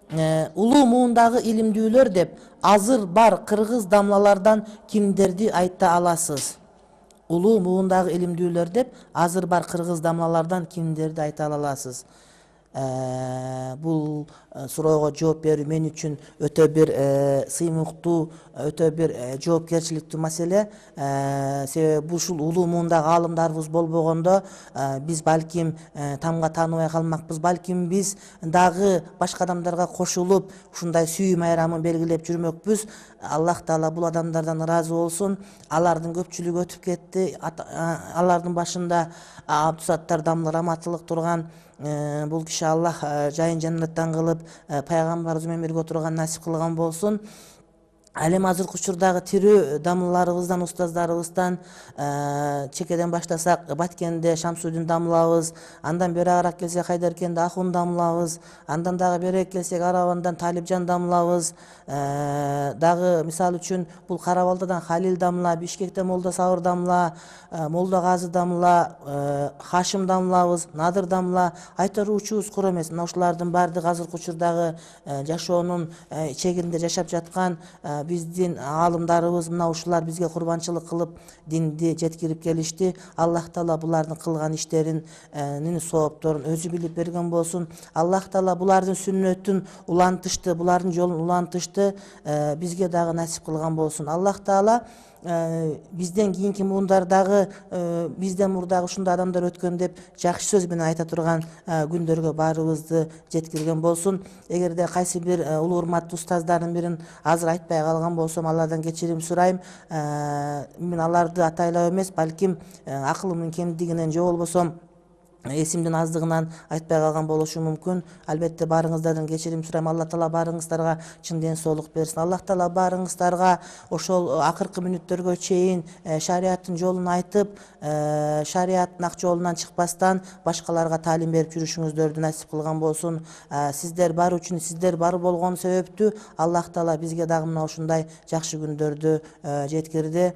Улуу муундагы илимдүүлөр деп азыр бар кыргыз дамлалардан кимдерди айта аласыз? Улуу муундагы илимдүүлөр деп азыр бар кыргыз дамлалардан кимдерди айта аласыз? Бул суроого жооп берүү мен үчүн өтө бир сыймыктуу, өтө бир жоопкерчиликтүү маселе. Себеби ушул улуу муундагы аалымдарыбыз болбогондо биз балким тамга тааныбай калмакпыз, балким биз дагы башка адамдарга кошулуп ушундай сүйүү майрамын белгилеп жүрмөкпүз. Аллах таала бул адамдардан ыраазы болсун. Алардын көпчүлүгү өтүп кетти. Алардын башында Абдусаттар Дамла раматылык турган. Бул киши Аллах жайын жаннаттан кылып, пайгамбарыбыз менен бирге отурган насип кылган болсун. Ал эми азыркы учурдагы тирүү дамлаларыбыздан, устаздарыбыздан чекеден баштасак Баткенде Шамсудин дамлабыз, андан бери арак келсек Хайдаркенде Ахун дамлабыз, андан дагы берээк келсек Арабандан Талипжан дамлабыз, дагы мисал үчүн бул Карабалдадан Халил дамла, Бишкектен Молдо Сабыр дамла, Молдо Газы дамла, Хашим дамлабыз, Надыр дамла, айтар учубуз кур эмес. Мына ушулардын баардыгы азыркы учурдагы жашоонун чегинде жашап жаткан биздин аалымдарыбыз. Мына ушулар бизге курбанчылык кылып динди жеткирип келишти. Аллах таала булардын кылган иштеринин соопторун өзү билип берген болсун. Аллах таала булардын сүннөтүн улантышты, булардын жолун улантышты бизге дагы насип кылган болсун. Аллах таала бизден кийинки муундардагы бизден мурдагы ушундай адамдар өткөн деп жакшы сөз менен айта турган күндөргө баарыбызды жеткирген болсун. Эгерде кайсы бир улуу урматтуу устаздардын бирин азыр айтпай калган болсом, алардан кечирим сурайм. Мен аларды атайлап эмес, балким акылымдын кемдигинен же болбосо эсимдин аздыгынан айтпай калган болушум мүмкүн. Албетте баарыңыздардан кечирим сурайм. Алла таала баарыңыздарга чын ден соолук берсин. Аллах таала баарыңыздарга ошол акыркы мүнөттөргө чейин шариаттын жолун айтып, шариаттын ак жолунан чыкпастан башкаларга таалим берип жүрүшүңүздөрдү насип кылган болсун. Сиздер бар үчүн, сиздер бар болгон себептүү Аллах таала бизге дагы мына ушундай жакшы күндөрдү жеткирди.